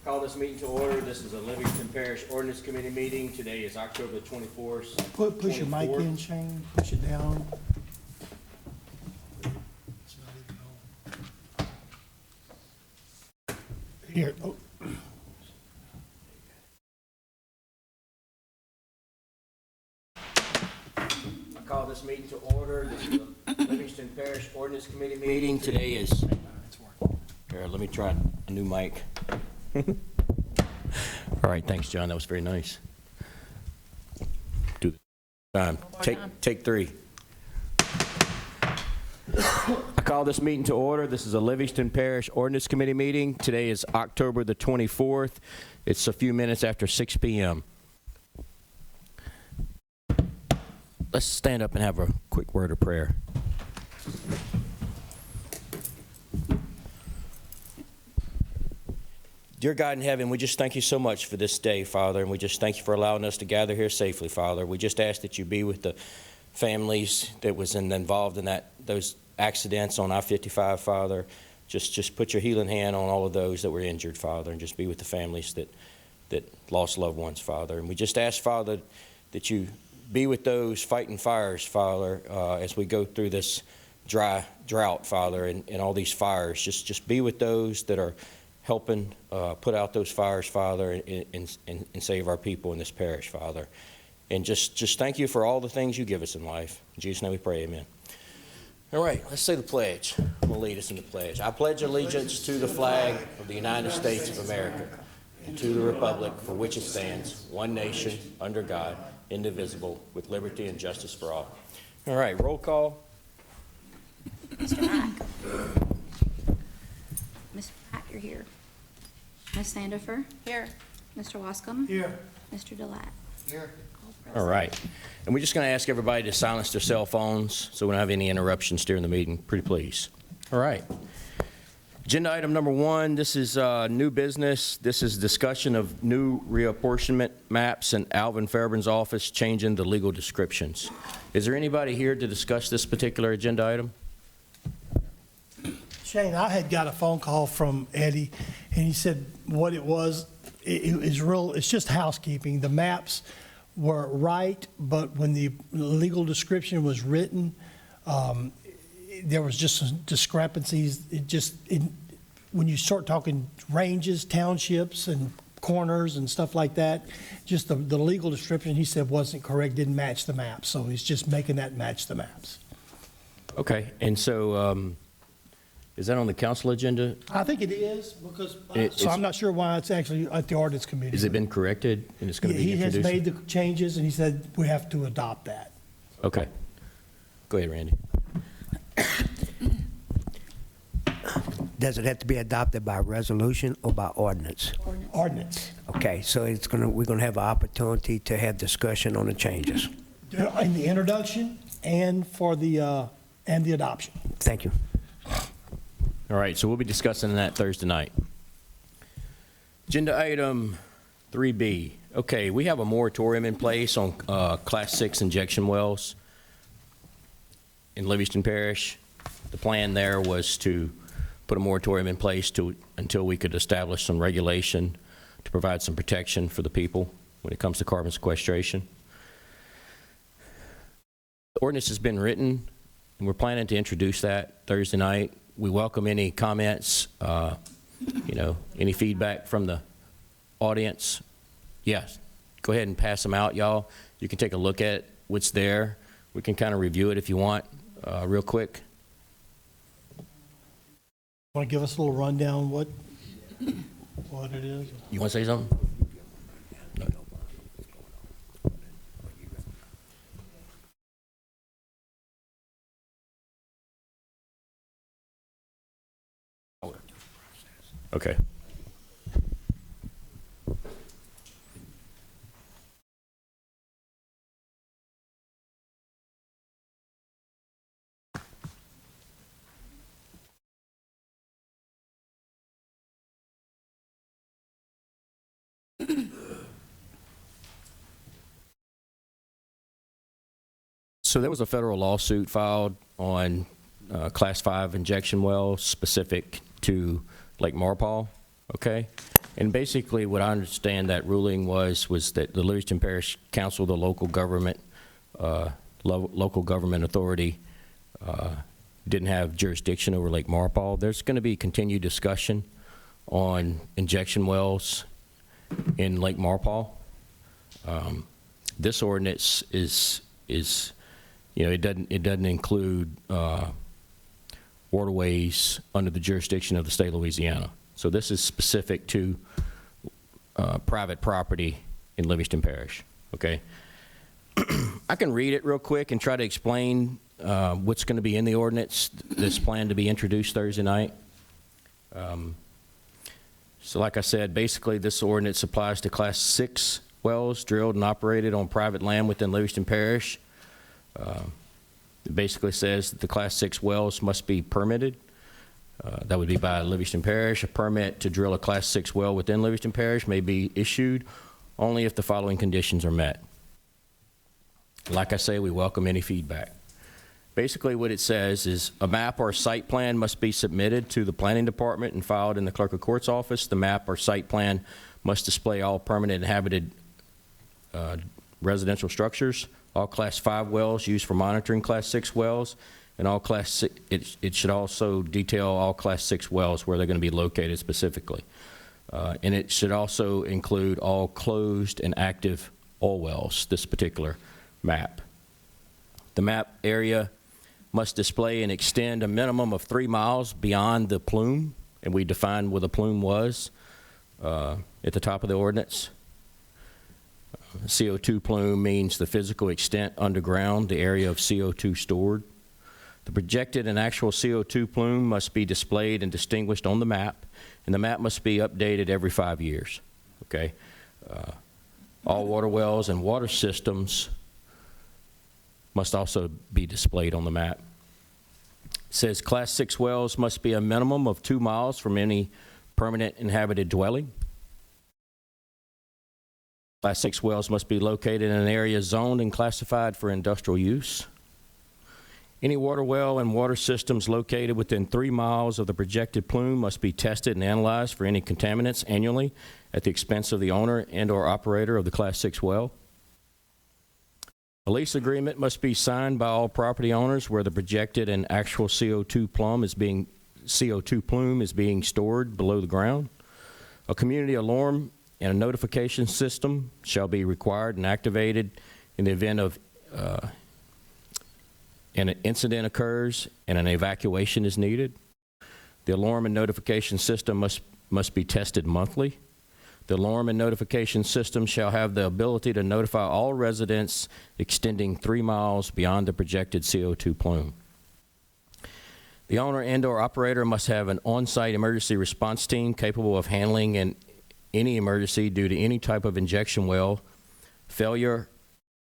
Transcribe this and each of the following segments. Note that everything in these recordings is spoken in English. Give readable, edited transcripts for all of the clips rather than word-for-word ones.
Call this meeting to order. This is a Livingston Parish Ordinance Committee meeting. Today is October 24th. Push your mic in, Shane, push it down. It's not even on. Here, oh, I call this meeting to order. This is a Livingston Parish Ordinance Committee meeting. Today is, it's working. here, let me try a new mic. All right, thanks, John. That was very nice. Do the time. Take three. I call this meeting to order. This is a Livingston Parish Ordinance Committee meeting. Today is October the 24th. It's a few minutes after 6 p.m. Let's stand up and have a quick word of prayer. Dear God in heaven, we just thank you so much for this day, Father, and we just thank you for allowing us to gather here safely, Father. We just ask that you be with the families that was involved in those accidents on I-55, Father. Just put your healing hand on all of those that were injured, Father, and just be with the families that lost loved ones, Father. And we just ask, Father, that you be with those fighting fires, Father, as we go through this drought, Father, and all these fires. Just be with those that are helping put out those fires, Father, and save our people in this parish, Father. And just thank you for all the things you give us in life. In Jesus' name we pray, amen. All right, let's say the pledge. I'm going to lead us in the pledge. I pledge allegiance to the flag of the United States of America and to the republic for which it stands, one nation, under God, indivisible, with liberty and justice for all. All right, roll call. Mr. Mack. Mr. Mack, you're here. Ms. Sandifer. Here. Mr. Wascom. Here. Mr. Delat. Here. All right. And we're just going to ask everybody to silence their cell phones so we don't have any interruptions during the meeting. Pretty please. All right. Agenda item number 1, this is new business. This is discussion of new reapportionment maps in Alvin Fairbairn's office changing the legal descriptions. Is there anybody here to discuss this particular agenda item? Shane, I had got a phone call from Eddie, and he said what it was, it's just housekeeping. The maps were right, but when the legal description was written, there was just some discrepancies. When you start talking ranges, townships, and corners and stuff like that, just the legal description, he said, wasn't correct, didn't match the maps. So he's just making that match the maps. Okay. And so is that on the council agenda? I think it is, because, It's- so I'm not sure why it's actually at the ordinance committee. Has it been corrected and it's going to be He has introduced? made the changes, and he said we have to adopt that. Okay. Go ahead, Randy. Does it have to be adopted by resolution or by ordinance? Ordinance. Okay, so we're gonna have an opportunity to have discussion on the changes. In the introduction and for the adoption. Thank you. All right, so we'll be discussing that Thursday night. Agenda item 3B. Okay, we have a moratorium in place on Class 6 injection wells in Livingston Parish. The plan there was to put a moratorium in place until we could establish some regulation to provide some protection for the people when it comes to carbon sequestration. The ordinance has been written, and we're planning to introduce that Thursday night. We welcome any comments, any feedback from the audience. Yes, go ahead and pass them out, y'all. You can take a look at what's there. We can kind of review it if you want, real quick. Want to give us a little rundown what it is? You want to say something? No. Okay. So there was a federal lawsuit filed on Class 5 injection wells specific to Lake Marpole, okay? And basically, what I understand that ruling was that the Livingston Parish Council, the local government, local government authority, didn't have jurisdiction over Lake Marpole. There's going to be continued discussion on injection wells in Lake Marpole. This ordinance is it doesn't include waterways under the jurisdiction of the state of Louisiana. So this is specific to private property in Livingston Parish, okay? I can read it real quick and try to explain what's going to be in the ordinance that's planned to be introduced Thursday night. So like I said, basically this ordinance applies to Class 6 wells drilled and operated on private land within Livingston Parish. It basically says that the Class 6 wells must be permitted. That would be by Livingston Parish. A permit to drill a Class 6 well within Livingston Parish may be issued only if the following conditions are met. Like I say, we welcome any feedback. Basically what it says is a map or site plan must be submitted to the planning department and filed in the clerk of court's office. The map or site plan must display all permanent inhabited residential structures, all Class 5 wells used for monitoring Class 6 wells, and all Class 6, it should also detail all Class 6 wells where they're going to be located specifically. And it should also include all closed and active oil wells, this particular map. The map area must display and extend a minimum of 3 miles beyond the plume, and we defined what a plume was at the top of the ordinance. CO2 plume means the physical extent underground, the area of CO2 stored. The projected and actual CO2 plume must be displayed and distinguished on the map, and the map must be updated every 5 years, okay? All water wells and water systems must also be displayed on the map. It says Class 6 wells must be a minimum of 2 miles from any permanent inhabited dwelling. Class 6 wells must be located in an area zoned and classified for industrial use. Any water well and water systems located within 3 miles of the projected plume must be tested and analyzed for any contaminants annually at the expense of the owner and/or operator of the Class 6 well. A lease agreement must be signed by all property owners where the projected and actual CO2 plume is being stored below the ground. A community alarm and a notification system shall be required and activated in the event of an incident occurs and an evacuation is needed. The alarm and notification system must be tested monthly. The alarm and notification system shall have the ability to notify all residents extending 3 miles beyond the projected CO2 plume. The owner and/or operator must have an on-site emergency response team capable of handling any emergency due to any type of injection well failure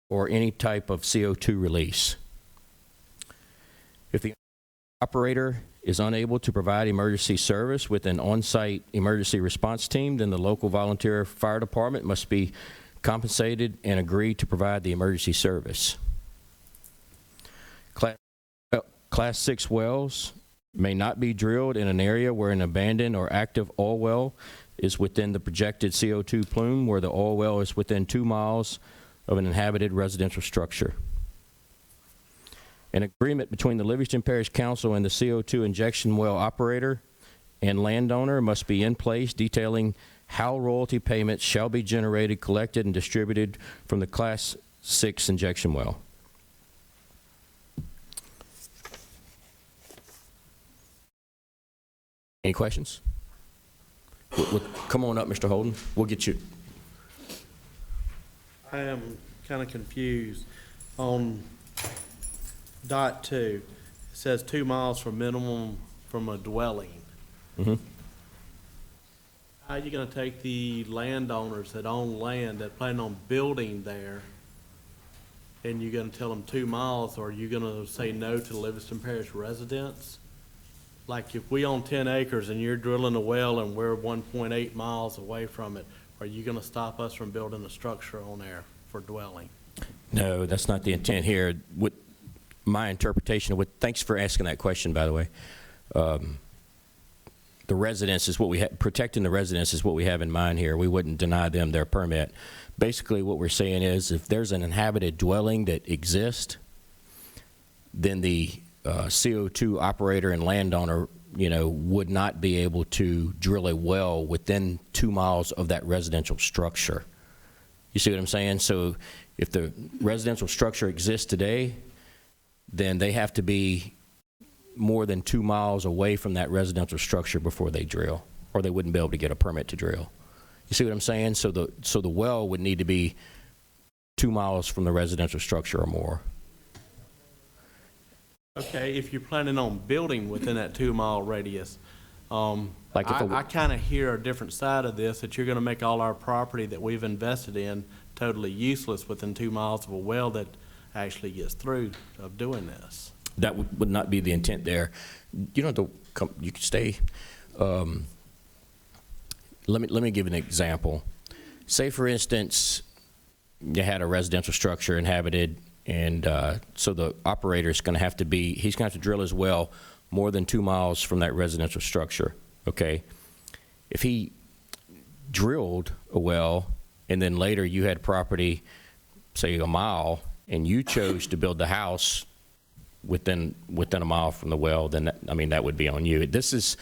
or any type of CO2 release. If the operator is unable to provide emergency service with an on-site emergency response team, then the local volunteer fire department must be compensated and agree to provide the emergency service. Class 6 wells may not be drilled in an area where an abandoned or active oil well is within the projected CO2 plume, where the oil well is within 2 miles of an inhabited residential structure. An agreement between the Livingston Parish Council and the CO2 injection well operator and landowner must be in place detailing how royalty payments shall be generated, collected, and distributed from the Class 6 injection well. Any questions? Come on up, Mr. Holden. We'll get you. I am kind of confused on dot 2. It says 2 miles from minimum from a dwelling. Mm-hmm. How are you going to take the landowners that own land that plan on building there, and you're going to tell them 2 miles, or are you going to say no to Livingston Parish residents? Like if we own 10 acres and you're drilling a well and we're 1.8 miles away from it, are you going to stop us from building a structure on there for dwelling? No, that's not the intent here. What my interpretation of thanks for asking that question, by the way. the residents is what we protecting the residents is what we have in mind here. We wouldn't deny them their permit. Basically, what we're saying is if there's an inhabited dwelling that exists, then the CO2 operator and landowner, would not be able to drill a well within 2 miles of that residential structure. You see what I'm saying? So if the residential structure exists today, then they have to be more than 2 miles away from that residential structure before they drill, or they wouldn't be able to get a permit to drill. You see what I'm saying? So the well would need to be 2 miles from the residential structure or more. Okay, if you're planning on building within that 2-mile radius, Like if I kind of hear a different side of this, that you're going to make all our property that we've invested in totally useless within 2 miles of a well that actually gets through of doing this. That would not be the intent there. You don't have to come, you can stay. Let me give an example. Say, for instance, you had a residential structure inhabited, and so the operator's going to have to be, he's going to have to drill his well more than 2 miles from that residential structure, okay? If he drilled a well, and then later you had property, say a mile, and you chose to build the house within a mile from the well, then that would be on you. This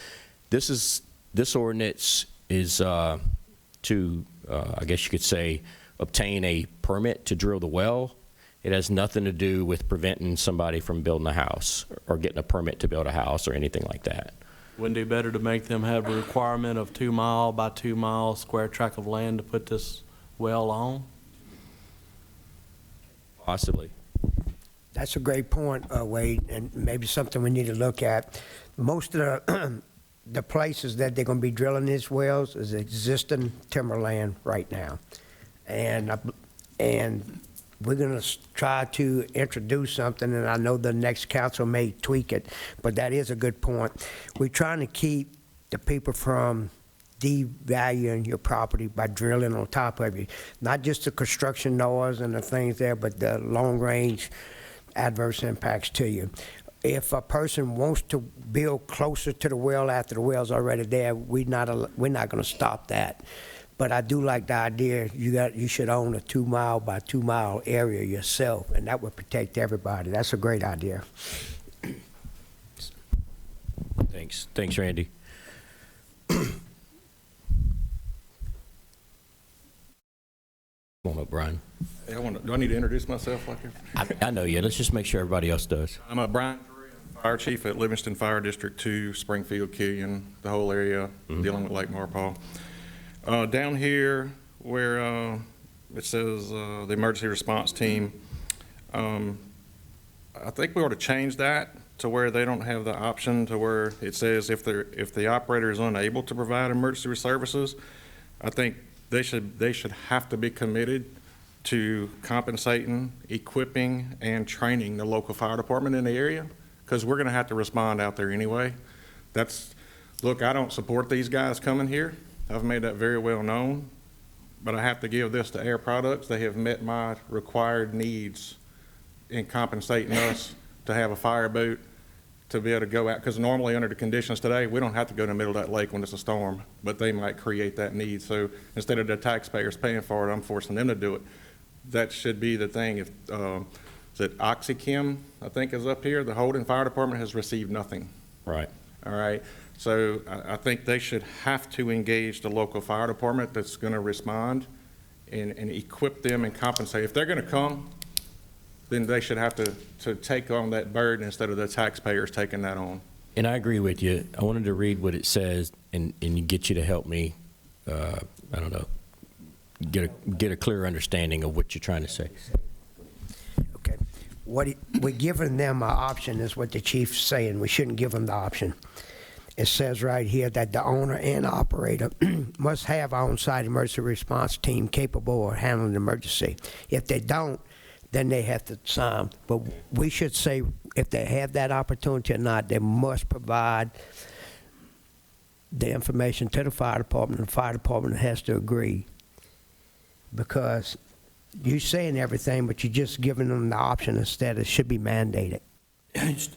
ordinance is to I guess you could say obtain a permit to drill the well. It has nothing to do with preventing somebody from building a house or getting a permit to build a house or anything like that. Wouldn't it be better to make them have a requirement of 2 mile by 2 mile square tract of land to put this well on? Possibly. That's a great point, Wade, and maybe something we need to look at. Most of the places that they're going to be drilling these wells is existing timberland right now. And we're going to try to introduce something, and I know the next council may tweak it, but that is a good point. We're trying to keep the people from devaluing your property by drilling on top of you. Not just the construction noise and the things there, but the long-range adverse impacts to you. If a person wants to build closer to the well after the well's already there, we're not going to stop that. But I do like the idea you should own a 2 mile by 2 mile area yourself, and that would protect everybody. That's a great idea. Thanks, Randy. Come on up, Brian. Hey, do I need to introduce myself like here? I know you. Let's just make sure everybody else does. I'm Brian Curry, I'm Fire Chief at Livingston Fire District 2, Springfield, Killian, the whole area, dealing with Lake Marpaw. Down here where it says the emergency response team, I think we ought to change that to where they don't have the option to where it says if the operator is unable to provide emergency services. I think they should have to be committed to compensating, equipping, and training the local fire department in the area, because we're going to have to respond out there anyway. Look, I don't support these guys coming here. I've made that very well known, but I have to give this to Air Products. They have met my required needs in compensating us to have a fire boat to be able to go out, because normally under the conditions today, we don't have to go in the middle of that lake when it's a storm, but they might create that need. So instead of the taxpayers paying for it, I'm forcing them to do it. That should be the thing. If that OxyChem, I think, is up here, the Holden Fire Department has received nothing. Right. All right. So I think they should have to engage the local fire department that's going to respond and equip them and compensate. If they're going to come, then they should have to take on that burden instead of the taxpayers taking that on. And I agree with you. I wanted to read what it says and get you to help me, I don't know, get a clear understanding of what you're trying to say. Okay. We're giving them an option is what the chief's saying. We shouldn't give them the option. It says right here that the owner and operator must have on-site emergency response team capable of handling the emergency. If they don't, then they have to sign. But we should say if they have that opportunity or not, they must provide the information to the fire department. The fire department has to agree, because you're saying everything, but you're just giving them the option instead. It should be mandated. should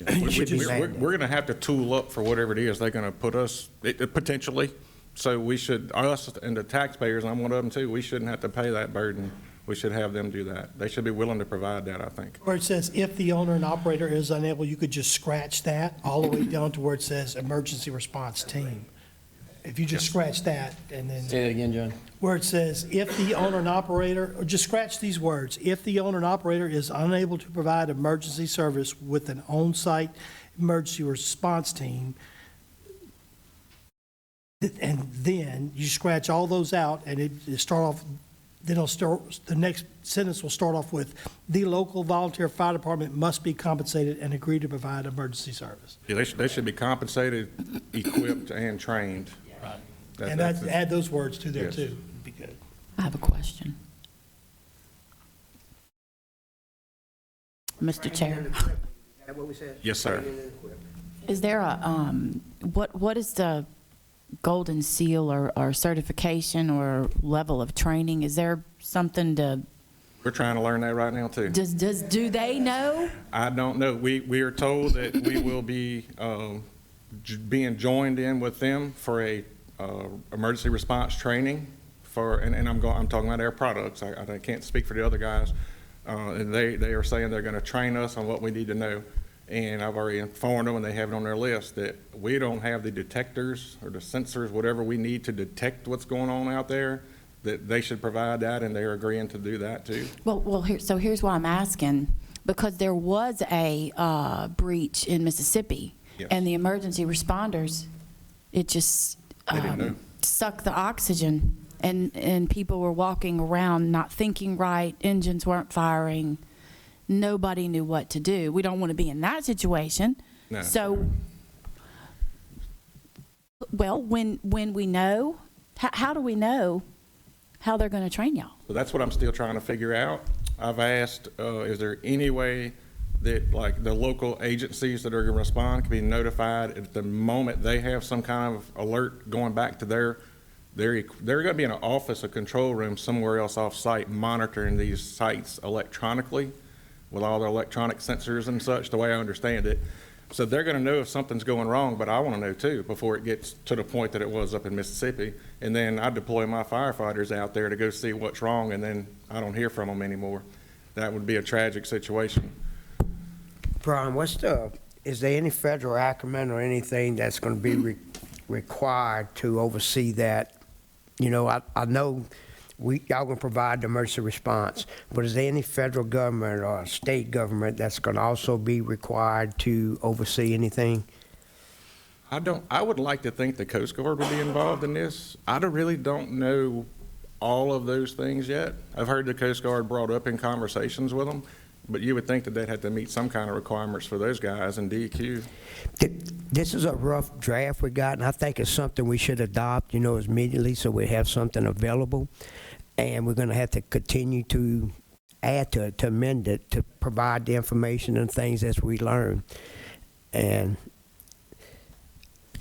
be mandated. We're gonna have to tool up for whatever it is they're gonna put us, potentially. So we should, us and the taxpayers, and I'm one of them too, we shouldn't have to pay that burden. We should have them do that. They should be willing to provide that, I think. Where it says, if the owner and operator is unable, you could just scratch that all the way down to where it says emergency response team. If you just scratch that and then. Say that again, John. Where it says, if the owner and operator, or just scratch these words, if the owner and operator is unable to provide emergency service with an on-site emergency response team, and then you scratch all those out, and it start off, then it'll start, the next sentence will start off with, the local volunteer fire department must be compensated and agree to provide emergency service. Yeah, they should be compensated, equipped, and trained. And add those words to there Yes. too, would be good. I have a question. Mr. Chair, Is that what we said? Yes, sir. is there a, what is the golden seal or certification or level of training? Is there something to, We're trying to learn that right now, too. do they know? I don't know. We are told that we will be being joined in with them for a emergency response training for, and I'm talking about Air Products. I can't speak for the other guys. And they are saying they're going to train us on what we need to know. And I've already informed them, and they have it on their list, that we don't have the detectors or the sensors, whatever we need to detect what's going on out there, that they should provide that, and they're agreeing to do that, too. Well, here's why I'm asking, because there was a breach in Mississippi, Yes. and the emergency responders, it just They didn't know. sucked the oxygen, and people were walking around not thinking right, engines weren't firing, nobody knew what to do. We don't want to be in that situation. No. So, well, when we know, how do we know how they're going to train y'all? So that's what I'm still trying to figure out. I've asked, is there any way that, like, the local agencies that are going to respond can be notified at the moment they have some kind of alert going back to they're going to be in an office, a control room somewhere else off-site monitoring these sites electronically with all the electronic sensors and such, the way I understand it. So they're going to know if something's going wrong, but I want to know too before it gets to the point that it was up in Mississippi. And then I deploy my firefighters out there to go see what's wrong, and then I don't hear from them anymore. That would be a tragic situation. Brian, is there any federal acumen or anything that's going to be required to oversee that? You know, I know y'all going to provide the emergency response, but is there any federal government or state government that's going to also be required to oversee anything? I would like to think the Coast Guard would be involved in this. really don't know all of those things yet. I've heard the Coast Guard brought up in conversations with them, but you would think that they'd have to meet some kind of requirements for those guys in DEQ. This is a rough draft we got, and I think it's something we should adopt, immediately, so we have something available. And we're going to have to continue to add to it, to amend it, to provide the information and things as we learn. And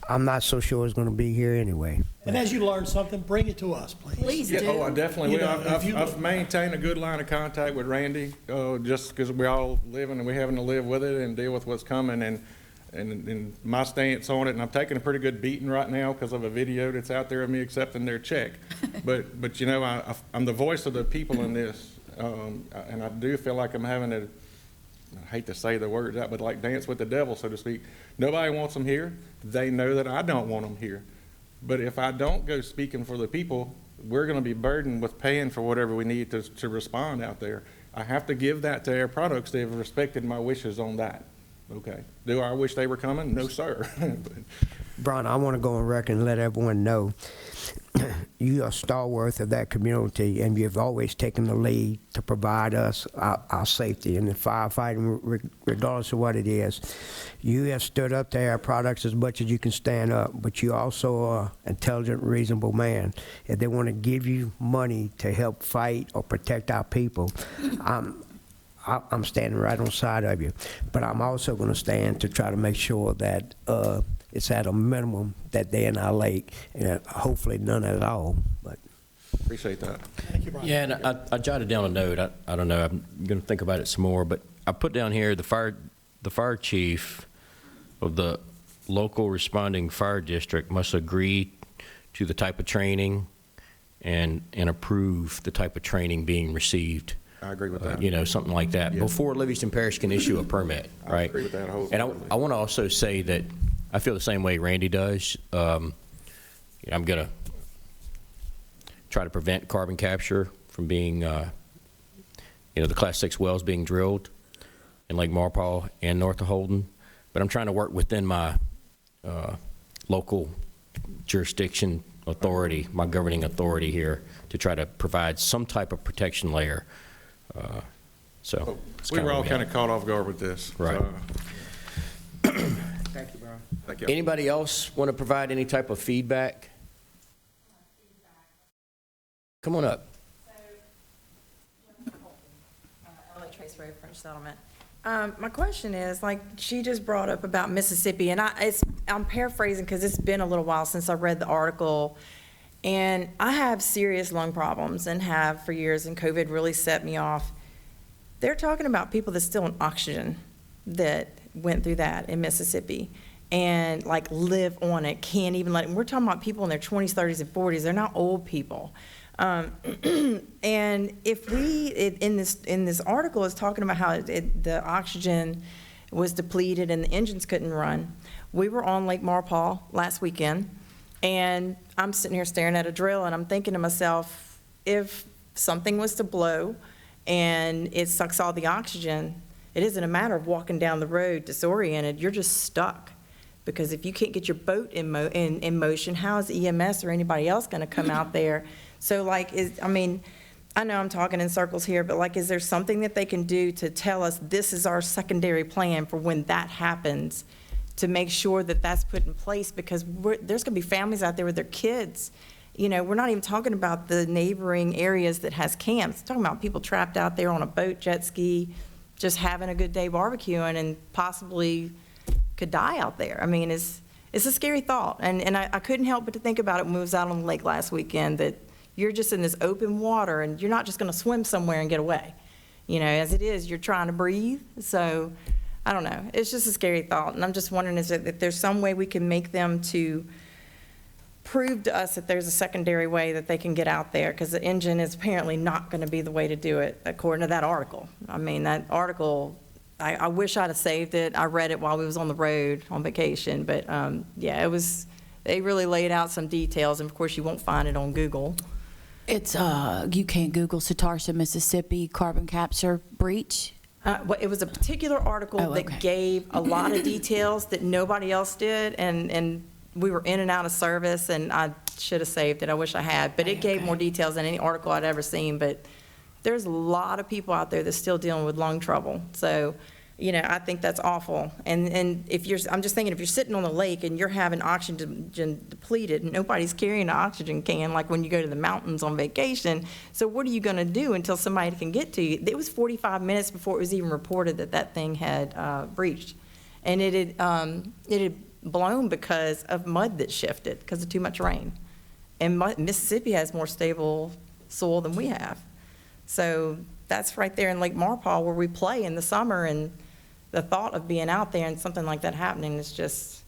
I'm not so sure it's going to be here anyway. And as you learn something, bring it to us, please. Please Yeah, do. oh, I definitely You will. know, if you- I've maintained a good line of contact with Randy, just because we're all living and we're having to live with it and deal with what's coming, and my stance on it, and I'm taking a pretty good beating right now because of a video that's out there of me accepting their check. But I'm the voice of the people in this, and I do feel like I'm having to, I hate to say the words out, but like dance with the devil, so to speak. Nobody wants them here. They know that I don't want them here. But if I don't go speaking for the people, we're going to be burdened with paying for whatever we need to respond out there. I have to give that to Air Products. They've respected my wishes on that. Okay. Do I wish they were coming? No, sir. But Brian, I want to go on record and let everyone know you are a stalwart of that community, and you've always taken the lead to provide us our safety and the firefighting, regardless of what it is. You have stood up to Air Products as much as you can stand up, but you also are an intelligent, reasonable man. If they want to give you money to help fight or protect our people, I'm standing right on the side of you. But I'm also going to stand to try to make sure that it's at a minimum that they're in our lake, and hopefully none at all. But appreciate that. Thank you, Brian. Yeah, and I jotted down a note. I don't know. I'm going to think about it some more, but I put down here the the fire chief of the local responding fire district must agree to the type of training and approve the type of training being received. I agree with that. You know, something like that, Yeah. before Livingston Parish can issue a permit, I right? agree with that And wholeheartedly. I want to also say that I feel the same way Randy does. I'm going to try to prevent carbon capture from being, the Class 6 wells being drilled in Lake Marpaw and north of Holden. But I'm trying to work within my local jurisdiction authority, my governing authority here, to try to provide some type of protection layer. So it's We kinda were all where kind at. of caught off guard with this. Right. Thank you, Brian. Thank you. Anybody else want to provide any type of feedback? Come on up. Emily Trace Road, French Settlement. My question is, like, she just brought up about Mississippi, and I'm paraphrasing because it's been a little while since I read the article, and I have serious lung problems and have for years, and COVID really set me off. They're talking about people that's still on oxygen that went through that in Mississippi and like live on it, can't even let it. We're talking about people in their 20s, 30s, and 40s. They're not old people. And if in this article is talking about how the oxygen was depleted and the engines couldn't run. We were on Lake Marpaw last weekend, and I'm sitting here staring at a drill, and I'm thinking to myself, if something was to blow and it sucks all the oxygen, it isn't a matter of walking down the road disoriented. You're just stuck. Because if you can't get your boat in motion, how is EMS or anybody else going to come out there? So, like, I know I'm talking in circles here, but, like, is there something that they can do to tell us this is our secondary plan for when that happens, to make sure that that's put in place? Because there's going to be families out there with their kids. You know, we're not even talking about the neighboring areas that has camps. We're talking about people trapped out there on a boat, jet ski, just having a good day barbecuing and possibly could die out there. I mean, it's a scary thought. And I couldn't help but to think about it when we was out on the lake last weekend, that you're just in this open water and you're not just going to swim somewhere and get away. You know, as it is, you're trying to breathe. So, I don't know. It's just a scary thought. And I'm just wondering if there's some way we can make them to prove to us that there's a secondary way that they can get out there, because the engine is apparently not going to be the way to do it, according to that article. I mean, that article, I wish I'd have saved it. I read it while we was on the road on vacation, but yeah, they really laid out some details, and of course you won't find it on Google. It's, you can't Google Satarsa, Mississippi carbon capture breach. Well, it was a particular article Oh, that okay. gave a lot of details that nobody else did, and we were in and out of service, and I should have saved it. I wish I had, but it gave more details than any article I'd ever seen. But there's a lot of people out there that's still dealing with lung trouble. So, you know, I think that's awful. And I'm just thinking, if you're sitting on the lake and you're having oxygen depleted, and nobody's carrying an oxygen can like when you go to the mountains on vacation. So what are you going to do until somebody can get to you? It was 45 minutes before it was even reported that thing had breached, and it had blown because of mud that shifted because of too much rain. And Mississippi has more stable soil than we have. So that's right there in Lake Marpaw where we play in the summer, and the thought of being out there and something like that happening is just,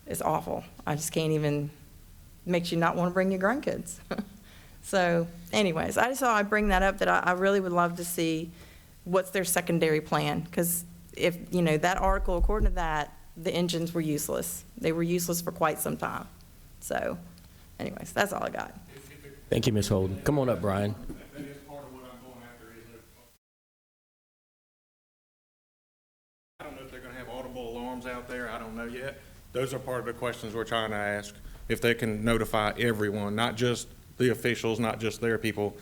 it's awful. I just can't even, makes you not want to bring your grandkids. So anyways, I just thought I'd bring that up, that I really would love to see what's their secondary plan. Because if, you know, that article, according to that, the engines were useless. They were useless for quite some time. So anyways, that's all I got. Thank you, Ms. Holden. Come on up, Brian. That is part of what I'm going after, is that I don't know if they're gonna have audible alarms out there, I don't know yet. Those are part of the questions we're trying to ask, if they can notify everyone, not just the officials, not just their people,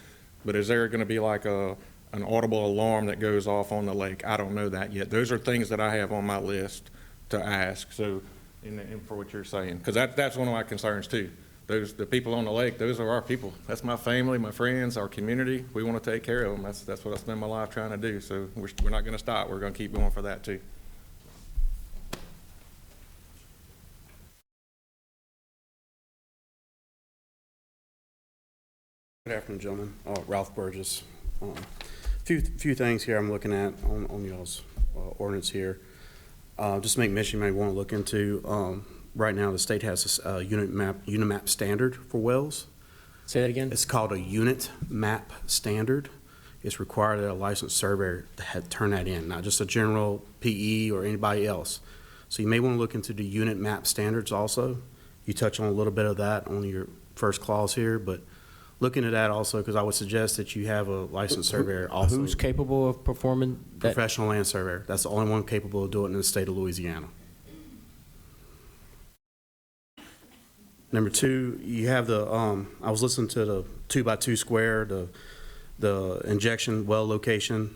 but is there gonna be like an audible alarm that goes off on the lake? I don't know that yet. Those are things that I have on my list to ask, so, and for what you're saying, because that's one of my concerns too. The people on the lake, those are our people. That's my family, my friends, our community. We want to take care of them. That's what I spend my life trying to do. So we're not going to stop. We're going to keep going for that too. Good afternoon, gentlemen. Ralph Burgess. Few things here I'm looking at on y'all's ordinance here. Just to make mention, you may want to look into, right now, the state has a unit map standard for wells. Say that again? It's called a unit map standard. It's required that a licensed surveyor turn that in, not just a general PE or anybody else. So you may want to look into the unit map standards also. You touch on a little bit of that on your first clause here, but look into that also, because I would suggest that you have a licensed surveyor also. Who's capable of performing that? Professional land surveyor. That's the only one capable of doing it in the state of Louisiana. Number two, you have the, I was listening to the 2x2 square, the injection well location.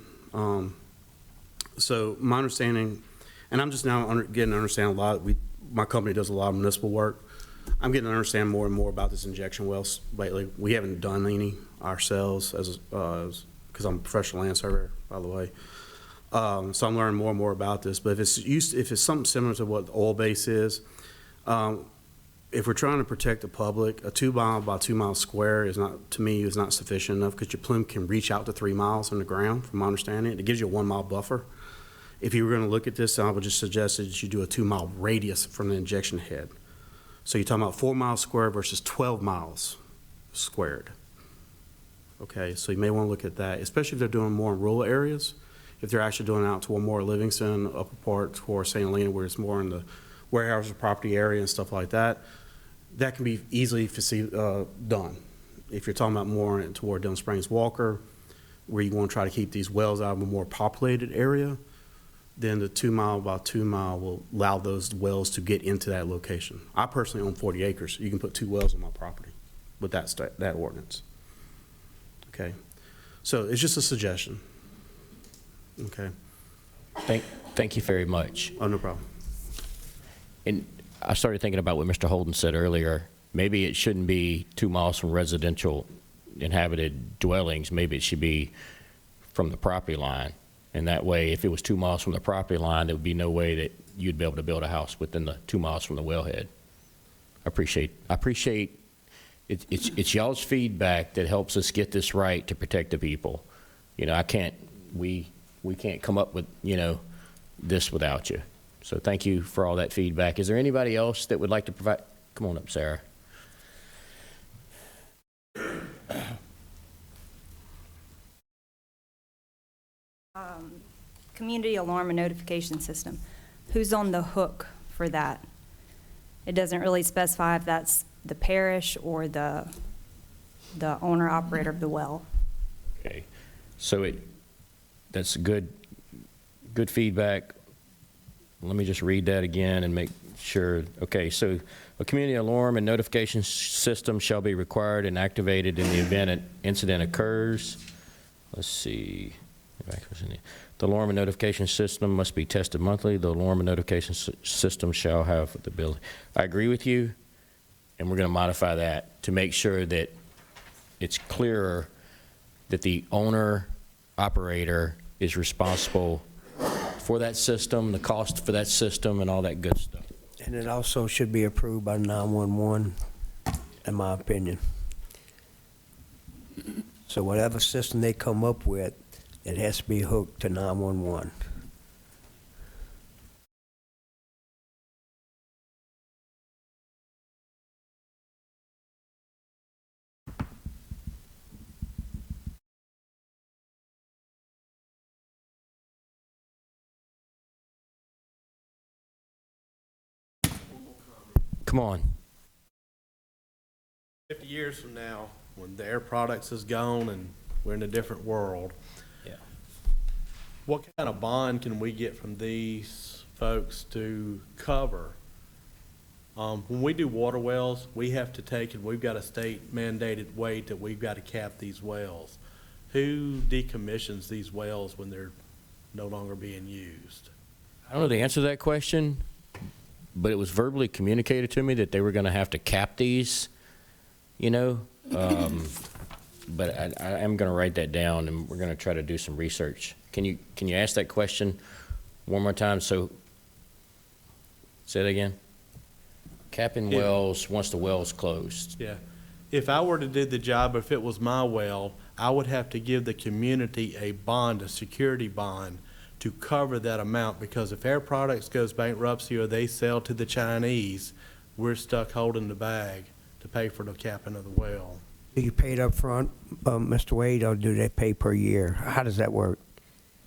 So my understanding, and I'm just now getting to understand a lot, my company does a lot of municipal work. I'm getting to understand more and more about this injection wells lately. We haven't done any ourselves because I'm a professional land surveyor, by the way. So I'm learning more and more about this. But if it's something similar to what the oil base is, if we're trying to protect the public, a 2 mile by 2 mile square is not, to me, is not sufficient enough, because your plume can reach out to 3 miles in the ground, from my understanding. It gives you a 1 mile buffer. If you were going to look at this, I would just suggest that you do a 2 mile radius from the injection head. So you're talking about 4 miles squared versus 12 miles squared. Okay, so you may want to look at that, especially if they're doing more in rural areas. If they're actually doing out toward more Livingston, upper part toward St. Helena, where it's more in the warehouse or property area and stuff like that, that can be easily done. If you're talking about more toward Dillon Springs Walker, where you want to try to keep these wells out of a more populated area, then the 2 mile by 2 mile will allow those wells to get into that location. I personally own 40 acres. You can put 2 wells on my property with that ordinance. Okay, so it's just a suggestion. Okay. Thank you very much. Oh, no problem. And I started thinking about what Mr. Holden said earlier. Maybe it shouldn't be 2 miles from residential inhabited dwellings. Maybe it should be from the property line. And that way, if it was 2 miles from the property line, there would be no way that you'd be able to build a house within the 2 miles from the wellhead. I appreciate it's y'all's feedback that helps us get this right to protect the people. You know, we can't come up with, this without you. So thank you for all that feedback. Is there anybody else that would like to provide? Come on up, Sarah. Community alarm and notification system. Who's on the hook for that? It doesn't really specify if that's the parish or the owner operator of the well. Okay. So that's good feedback. Let me just read that again and make sure. Okay, so a community alarm and notification system shall be required and activated in the event an incident occurs. Let's see. The alarm and notification system must be tested monthly. The alarm and notification system shall have the ability. I agree with you, and we're going to modify that to make sure that it's clearer that the owner operator is responsible for that system, the cost for that system, and all that good stuff. And it also should be approved by 911, in my opinion. So whatever system they come up with, it has to be hooked to 911. Come on. 50 years from now, when the Air Products is gone and we're in a different world, Yeah. what kind of bond can we get from these folks to cover? When we do water wells, we have to take, and we've got a state mandated weight that we've got to cap these wells. Who decommissions these wells when they're no longer being used? I don't know the answer to that question, but it was verbally communicated to me that they were going to have to cap these, but I am going to write that down, and we're going to try to do some research. Can you ask that question one more time? So, say it again. Capping wells once the well's closed. Yeah. If I were to do the job, if it was my well, I would have to give the community a bond, a security bond, to cover that amount, because if Air Products goes bankruptcy or they sell to the Chinese, we're stuck holding the bag to pay for the capping of the well. Do you pay it up front, Mr. Wade, or do they pay per year? How does that work?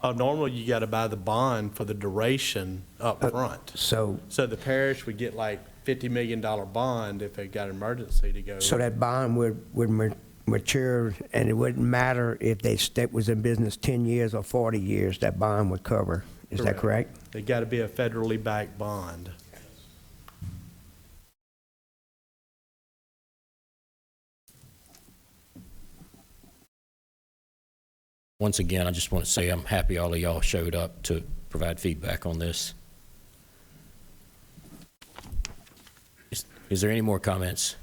Normally, you got to buy the bond for the duration up front. So So the parish would get like $50 million bond if they got emergency to go. So that bond would mature, and it wouldn't matter if was in business 10 years or 40 years, that bond would cover. Is that correct? They got to be a federally backed bond. Once again, I just want to say I'm happy all of y'all showed up to provide feedback on this. Is there any more comments?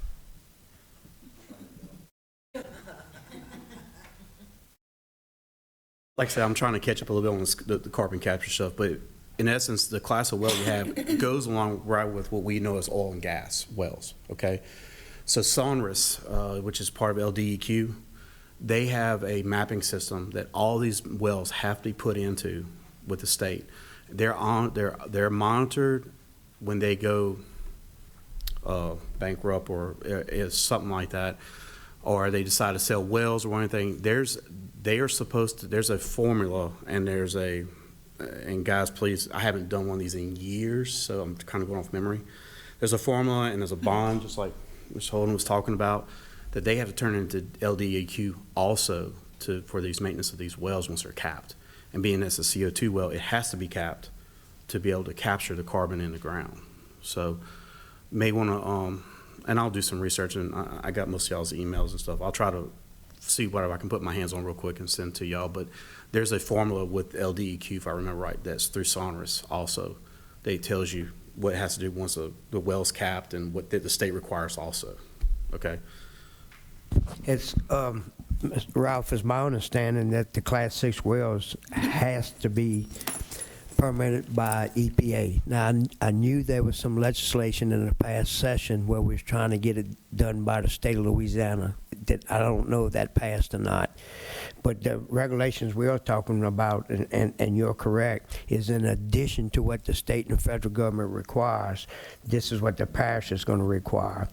Like I said, I'm trying to catch up a little bit on the carbon capture stuff, but in essence, the class of well we have goes along right with what we know as oil and gas wells, okay? So Sonris, which is part of LDEQ, they have a mapping system that all these wells have to be put into with the state. They're monitored when they go bankrupt or is something like that, or they decide to sell wells or anything. There's a formula, and and guys, please, I haven't done one of these in years, so I'm kind of going off memory. There's a formula and there's a bond, just like Mr. Holden was talking about, that they have to turn into LDEQ also for these maintenance of these wells once they're capped. And being it's a CO2 well, it has to be capped to be able to capture the carbon in the ground. So may want to, and I'll do some research, and I got most of y'all's emails and stuff. I'll try to see whatever I can put my hands on real quick and send to y'all. But there's a formula with LDEQ, if I remember right, that's through Sonris also. That tells you what it has to do once the well's capped and what the state requires also. Okay? It's, Ralph, it's my understanding that the Class 6 wells has to be permitted by EPA. Now, I knew there was some legislation in the past session where we was trying to get it done by the state of Louisiana. That I don't know if that passed or not. But the regulations we are talking about, and you're correct, is in addition to what the state and the federal government requires, this is what the parish is going to require.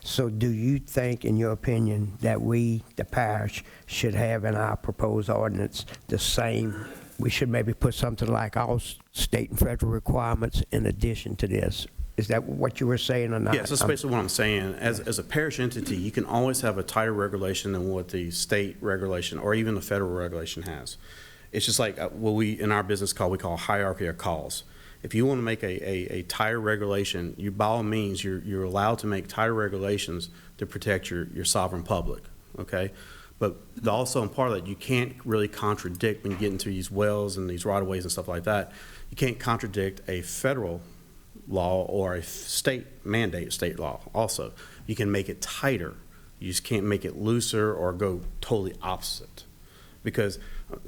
So do you think, in your opinion, that we, the parish, should have in our proposed ordinance the same, we should maybe put something like all state and federal requirements in addition to this? Is that what you were saying or not? Yes, that's basically what I'm saying. As a parish entity, you can always have a tighter regulation than what the state regulation or even the federal regulation has. It's just like what we, in our business we call hierarchy of calls. If you want to make a tighter regulation, you by all means, you're allowed to make tighter regulations to protect your sovereign public, okay? But also in part of that, you can't really contradict when you get into these wells and these right-of-ways and stuff like that. You can't contradict a federal law or a state mandate state law also. You can make it tighter. You just can't make it looser or go totally opposite. Because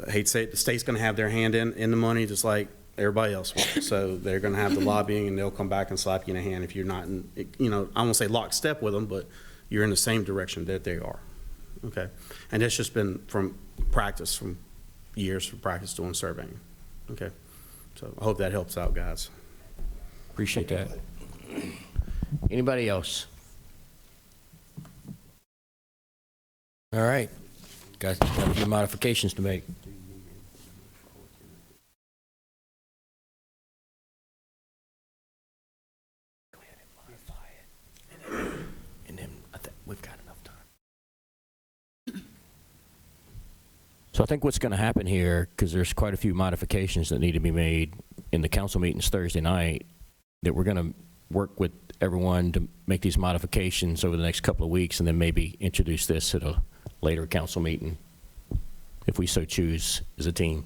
I hate to say it, the state's going to have their hand in the money just like everybody else will. So they're going to have the lobbying, and they'll come back and slap you in the hand if you're not in, I won't say lockstep with them, but you're in the same direction that they are. Okay? And that's just been from practice, from years of practice doing surveying. Okay? So I hope that helps out, guys. Appreciate that. Anybody else? All right. Got a few modifications to make. Go ahead and modify it. And then I think we've got enough time. So I think what's going to happen here, because there's quite a few modifications that need to be made in the council meetings Thursday night, that we're going to work with everyone to make these modifications over the next couple of weeks, and then maybe introduce this at a later council meeting, if we so choose as a team.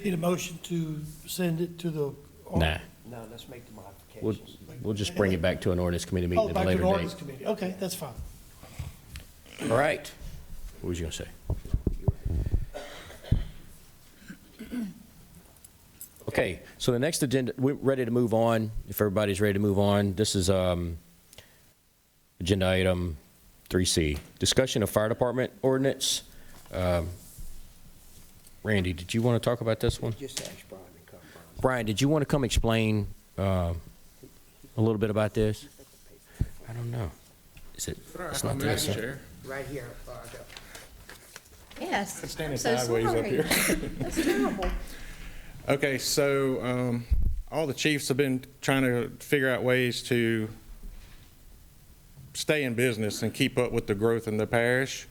Need a motion to send it to the... Nah. No, let's make the modifications. We'll just bring it back to an ordinance committee meeting at a back to later the date. ordinance committee. Okay, that's fine. All right. What was you going to say? Okay, so the next agenda, we're ready to move on. If everybody's ready to move on, this is agenda item 3C, discussion of fire department ordinance. Randy, did you want to talk about this one? Just ask Brian to Brian, did you want to come explain a little bit about this? I don't know. Is it? It's not this, sir. Right here. Yes. It's standing I'm so sideways up sorry. here. That's terrible. Okay, so all the chiefs have been trying to figure out ways to stay in business and keep up with the growth in the parish.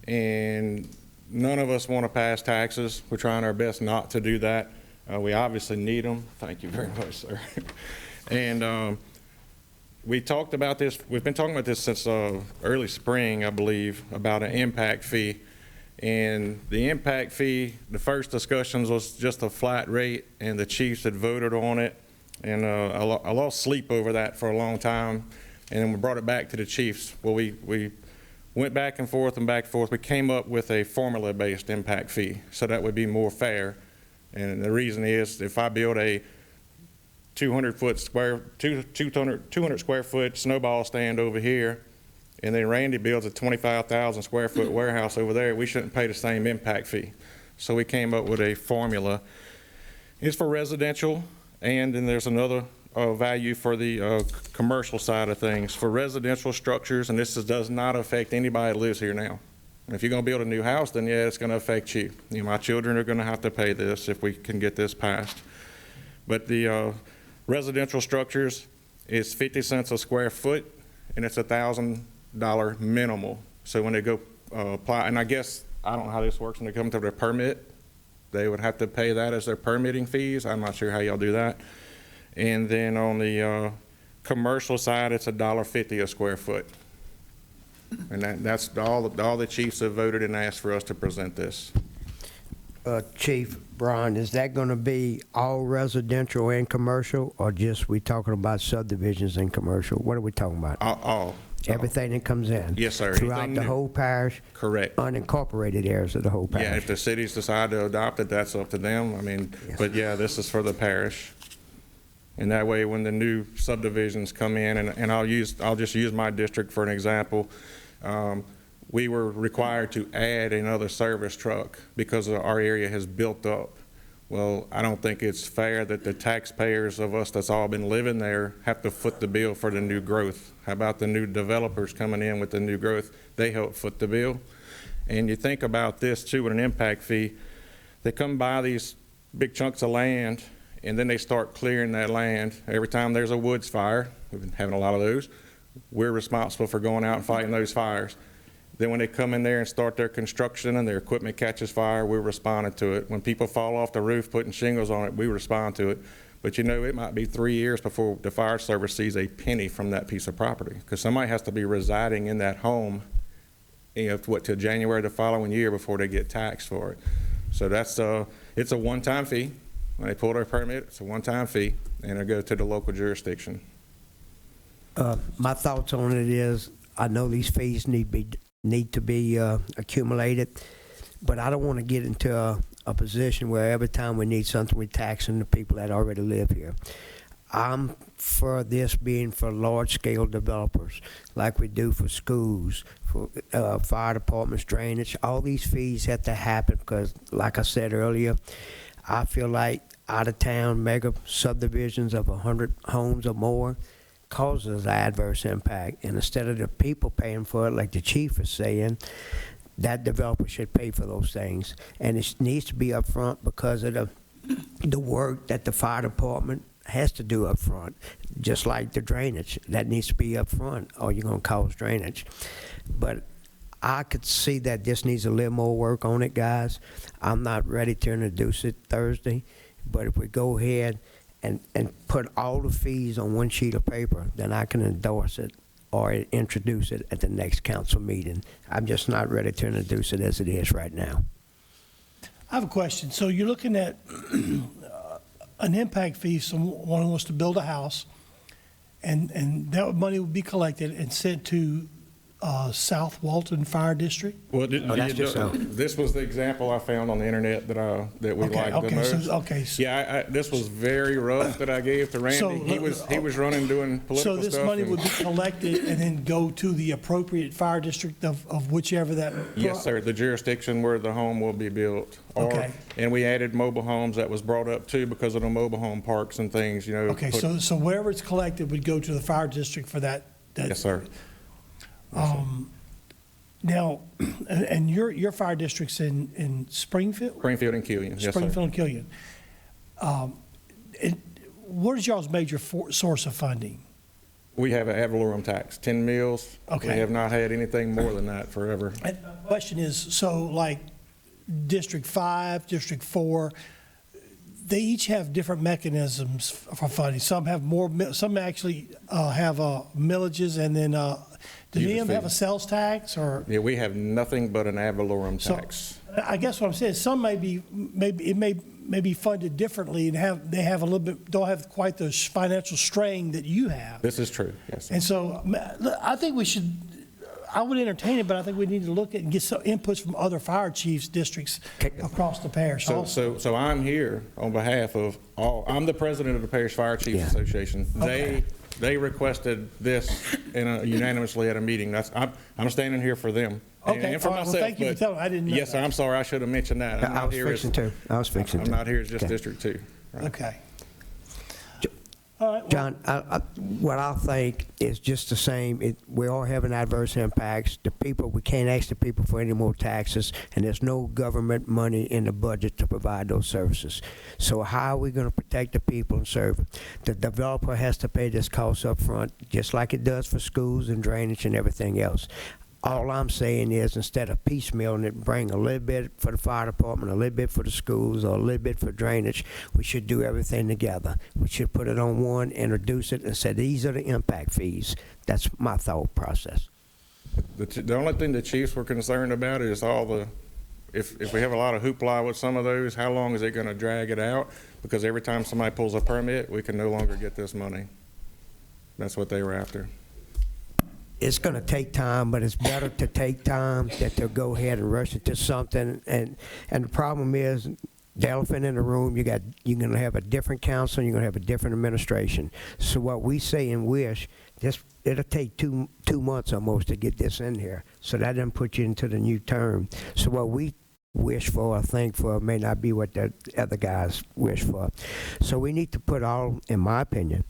And none of us want to pass taxes. We're trying our best not to do that. We obviously need them. Thank you very much, sir. And we talked about this, we've been talking about this since early spring, I believe, about an impact fee. And the impact fee, the first discussions was just a flat rate, and the chiefs had voted on it. And I lost sleep over that for a long time. And then we brought it back to the chiefs. Well, we went back and forth and back and forth. We came up with a formula-based impact fee, so that would be more fair. And the reason is, if I build a 200 square foot snowball stand over here, and then Randy builds a 25,000 square foot warehouse over there, we shouldn't pay the same impact fee. So we came up with a formula. It's for residential, and then there's another value for the commercial side of things. For residential structures, and does not affect anybody that lives here now. If you're going to build a new house, then yeah, it's going to affect you. My children are going to have to pay this if we can get this passed. But the residential structures is 50 cents a square foot, and it's $1,000 minimal. So when they go apply, and I guess, I don't know how this works, when they come to their permit, they would have to pay that as their permitting fees. I'm not sure how y'all do that. And then on the commercial side, it's $1.50 a square foot. And that's all the chiefs have voted and asked for us to present this. Chief Brian, is that going to be all residential and commercial, or just we talking about subdivisions and commercial? What are we talking about? All. Everything that comes in? Yes, sir. Throughout Anything the new. whole parish? Correct. Unincorporated areas of the whole parish? Yeah, if the cities decide to adopt it, that's up to them. I mean, Yes. but yeah, this is for the parish. And that way, when the new subdivisions come in, and I'll just use my district for an example. We were required to add another service truck because our area has built up. Well, I don't think it's fair that the taxpayers of us that's all been living there have to foot the bill for the new growth. How about the new developers coming in with the new growth? They help foot the bill. And you think about this too with an impact fee. They come by these big chunks of land, and then they start clearing that land. Every time there's a woods fire, we've been having a lot of those, we're responsible for going out and fighting those fires. Then when they come in there and start their construction and their equipment catches fire, we're responding to it. When people fall off the roof putting shingles on it, we respond to it. But it might be 3 years before the fire service sees a penny from that piece of property, because somebody has to be residing in that home, till January the following year before they get taxed for it. So it's a one-time fee. When they pull their permit, it's a one-time fee, and it'll go to the local jurisdiction. My thoughts on it is, I know these fees need to be accumulated, but I don't want to get into a position where every time we need something, we're taxing the people that already live here. I'm for this being for large-scale developers, like we do for schools, for fire departments, drainage. All these fees have to happen because, like I said earlier, I feel like out-of-town mega subdivisions of 100 homes or more causes adverse impact. And instead of the people paying for it, like the chief is saying, that developer should pay for those things. And it needs to be upfront because of the work that the fire department has to do up front, just like the drainage. That needs to be up front, or you're going to cause drainage. But I could see that this needs a little more work on it, guys. I'm not ready to introduce it Thursday, but if we go ahead and put all the fees on one sheet of paper, then I can endorse it or introduce it at the next council meeting. I'm just not ready to introduce it as it is right now. I have a question. So you're looking at an impact fee, someone wants to build a house, and that money would be collected and sent to South Walton Fire District? Well, that's just so. this was the example I found on the internet that we Okay, liked the okay, most. so- okay, so- Yeah, this was very rough that I gave to So, Randy. He was running, doing political So stuff. this money and- would be collected and then go to the appropriate fire district of whichever that? Yes, sir, the jurisdiction where the home will be built. Okay. And we added mobile homes, that was brought up too because of the mobile home parks and things, Okay, put- so wherever it's collected would go to the fire district for that? Yes, sir. Now, and your fire district's in Springfield? Springfield and Killian, yes, sir. Springfield and Killian. What is y'all's major source of funding? We have an ad valorem tax, 10 mills. Okay. We have not had anything more than that forever. And my question is, so like District 5, District 4, they each have different mechanisms for funding. Some have more, some actually have millages, and then, do any of them have a sales tax, or? Yeah, we have nothing but an ad valorem So, tax. I guess what I'm saying, some maybe it may be funded differently and they have a little bit, don't have quite the financial strain that you have. This is true, yes, sir. And so look, I think we should, I would entertain it, but I think we need to look at and get some inputs from other fire chiefs districts across the parish also. So I'm here on behalf of I'm the president of the Parish Fire Chiefs Yeah. Association. Okay. They requested this unanimously at a meeting. I'm standing here for them. Okay, And for all right, well, myself. thank you for but- telling me. I didn't know Yes, sir, that. I'm sorry, I should have mentioned that. I'm I not was here as- fixing to. I was fixing to. I'm not here as just Okay. District 2. Right. Okay. All right, well, John, what I think is just the same. We all having adverse impacts. The people, we can't ask the people for any more taxes, and there's no government money in the budget to provide those services. So how are we going to protect the people and serve them? The developer has to pay this cost up front, just like it does for schools and drainage and everything else. All I'm saying is, instead of piecemealing it, bring a little bit for the fire department, a little bit for the schools, or a little bit for drainage, we should do everything together. We should put it on one, introduce it, and say, these are the impact fees. That's my thought process. The only thing the chiefs were concerned about is if we have a lot of hoopla with some of those, how long is it going to drag it out? Because every time somebody pulls a permit, we can no longer get this money. That's what they were after. It's going to take time, but it's better to take time than to go ahead and rush into something. And the problem is, the elephant in the room, you're going to have a different council, and you're going to have a different administration. So what we say and wish, it'll take two months almost to get this in here. So that doesn't put you into the new term. So what we wish for or think for may not be what the other guys wish for. So we need to put in my opinion,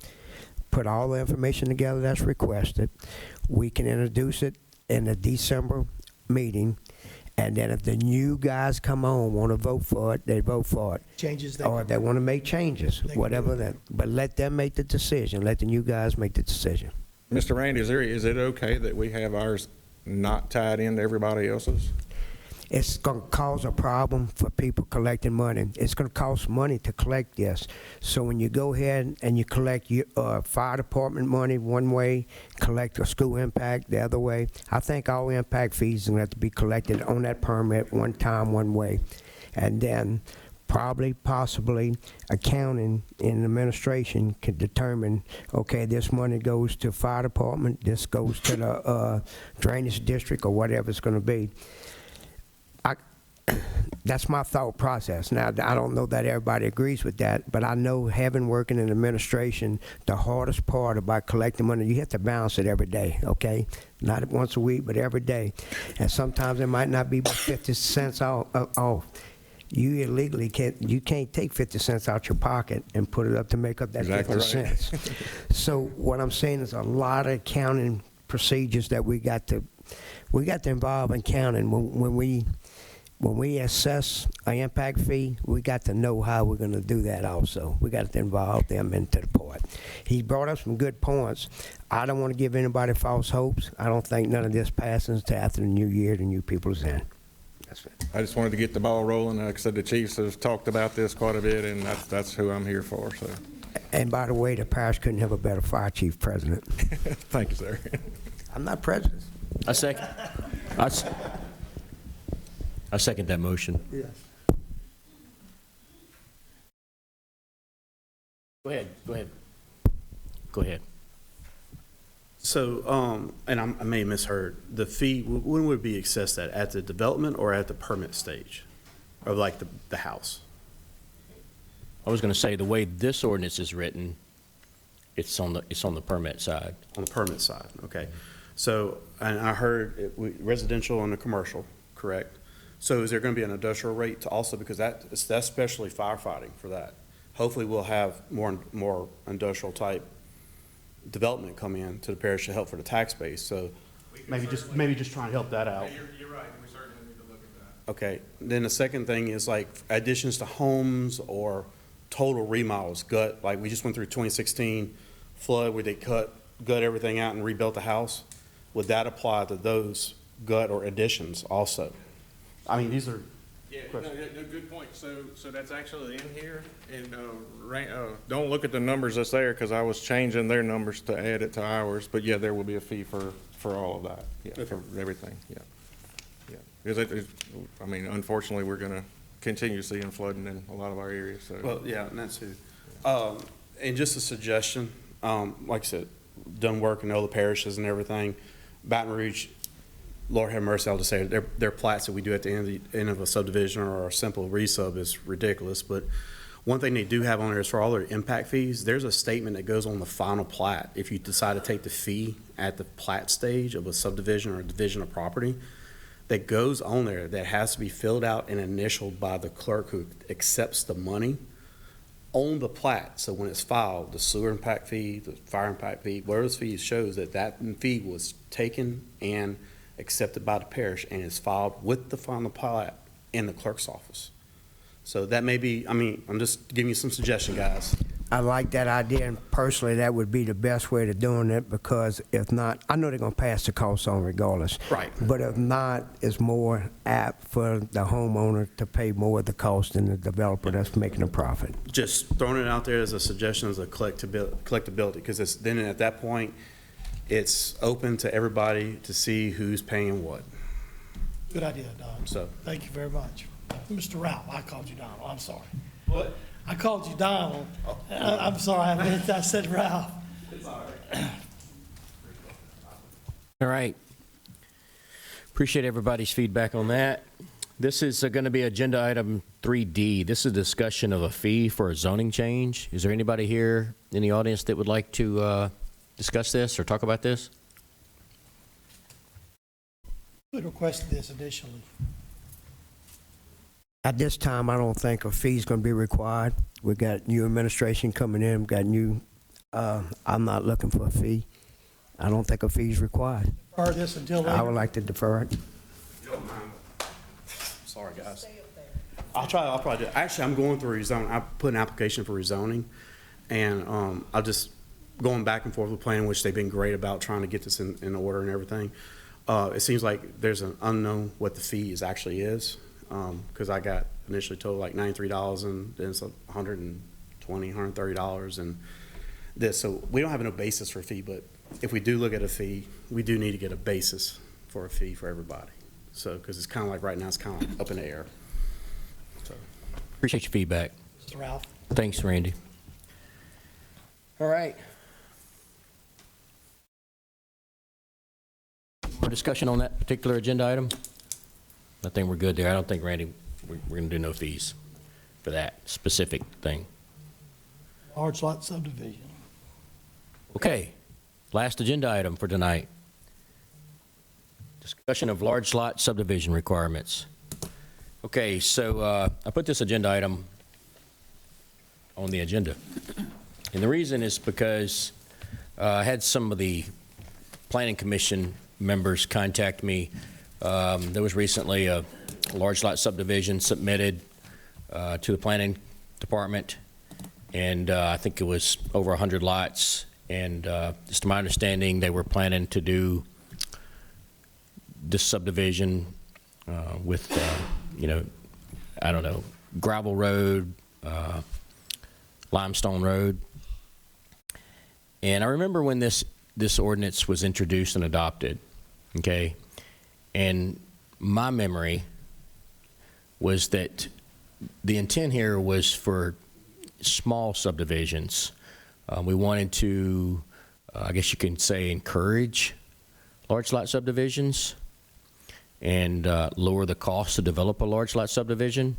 put all the information together that's requested. We can introduce it in the December meeting, and then if the new guys come on, want to vote for it, they vote for it. changes Or that, they want to make changes, They can whatever do that, but let them make the decision. Let the new guys make the decision. Mr. Randy, is it okay that we have ours not tied into everybody else's? It's going to cause a problem for people collecting money. It's going to cost money to collect this. So when you go ahead and you collect your fire department money one way, collect a school impact the other way, I think all impact fees are going to have to be collected on that permit one time, one way. And then possibly, accounting and administration can determine, okay, this money goes to fire department, this goes to the drainage district, or whatever it's going to be. That's my thought process. Now, I don't know that everybody agrees with that, but I know, having working in administration, the hardest part about collecting money, you have to balance it every day, okay? Not once a week, but every day. And sometimes it might not be but 50 cents off. You illegally can't take 50 cents out your pocket and put it up to make up that Exactly 50 right. cents. So what I'm saying is a lot of accounting procedures that we got to involve in counting when we assess an impact fee. We got to know how we're going to do that also. We got to involve them into the part. He brought up some good points. I don't want to give anybody false hopes. I don't think none of this passes until after the new year, the new people's in. That's it. I just wanted to get the ball rolling. Like I said, the chiefs have talked about this quite a bit, and that's who I'm here for, so. And by the way, the parish couldn't have a better fire chief president. Thank you, sir. I'm not prejudiced. I second that motion. yes. Go ahead. So, and I may have misheard, the fee, when would it be assessed at the development or at the permit stage? Of like the house? I was going to say, the way this ordinance is written, it's on the permit side. On the permit side, okay. So, and I heard residential and the commercial, correct? So is there gonna be an industrial rate to also, because that's especially firefighting for that? Hopefully we'll have more industrial type development come in to the parish to help for the tax base, so maybe just try and help that out. You're right, we certainly need to look at that. Okay, then the second thing is like additions to homes or total remodels, like we just went through 2016 flood where they gut everything out and rebuilt the house. Would that apply to those gut or additions also? I mean, these are, Yeah, no, good point. So that's actually in here, and, don't look at the numbers that's there, because I was changing their numbers to add it to ours, but yeah, there will be a fee for all of that, yeah, for everything, yeah. Yeah, because I mean, unfortunately, we're gonna continue seeing flooding in a lot of our areas, so. well, yeah, and that's it. And just a suggestion, like I said, done work in all the parishes and everything. Baton Rouge, Lord have mercy, I'll just say, their plats that we do at the end of a subdivision or a simple resub is ridiculous. But one thing they do have on there is for all their impact fees, there's a statement that goes on the final plat. If you decide to take the fee at the plat stage of a subdivision or a division of property, that goes on there that has to be filled out and initialed by the clerk who accepts the money on the plat. So when it's filed, the sewer impact fee, the fire impact fee, whatever this fee shows that fee was taken and accepted by the parish and is filed with the final plat in the clerk's office. So that may be, I mean, I'm just giving you some suggestion, guys. I like that idea, and personally, that would be the best way to doing it, because if not, I know they're gonna pass the cost on regardless. Right. But if not, it's more apt for the homeowner to pay more of the cost than the developer that's making a profit. Just throwing it out there as a suggestion as a collectability, because it's, then at that point, it's open to everybody to see who's paying what. Good idea, Don. So- Thank you very much. Mr. Ralph, I called you Donald, I'm sorry. What? I called you Donald. I'm sorry, I said Ralph. All right. Appreciate everybody's feedback on that. This is going to be agenda item 3D. This is a discussion of a fee for a zoning change. Is there anybody here in the audience that would like to discuss this or talk about this? We requested this initially. At this time, I don't think a fee's gonna be required. We got new administration coming in, we got new, I'm not looking for a fee. I don't think a fee's required. Or this until I would later. like to defer it. Sorry, guys. I'll probably do, actually, I'm going through rezoning. I put an application for rezoning, and I'll just, going back and forth with planning, which they've been great about trying to get this in order and everything. It seems like there's an unknown what the fee actually is, because I got initially told like $93, and then it's $120, $130, and this. So we don't have no basis for a fee, but if we do look at a fee, we do need to get a basis for a fee for everybody. So, because it's kind of like right now, it's kind of up in the air. So. Appreciate your feedback. Mr. Ralph. Thanks, Randy. All right. More discussion on that particular agenda item? I think we're good there. I don't think, Randy, we're going to do no fees for that specific thing. Large lot subdivision. Okay, last agenda item for tonight. Discussion of large lot subdivision requirements. Okay, so I put this agenda item on the agenda. And the reason is because I had some of the Planning Commission members contact me. There was recently a large lot subdivision submitted to the Planning Department, and I think it was over 100 lots. And just to my understanding, they were planning to do this subdivision with, I don't know, gravel road, limestone road. And I remember when this ordinance was introduced and adopted, okay? And my memory was that the intent here was for small subdivisions. We wanted to I guess you can say, encourage large lot subdivisions and lower the cost to develop a large lot subdivision.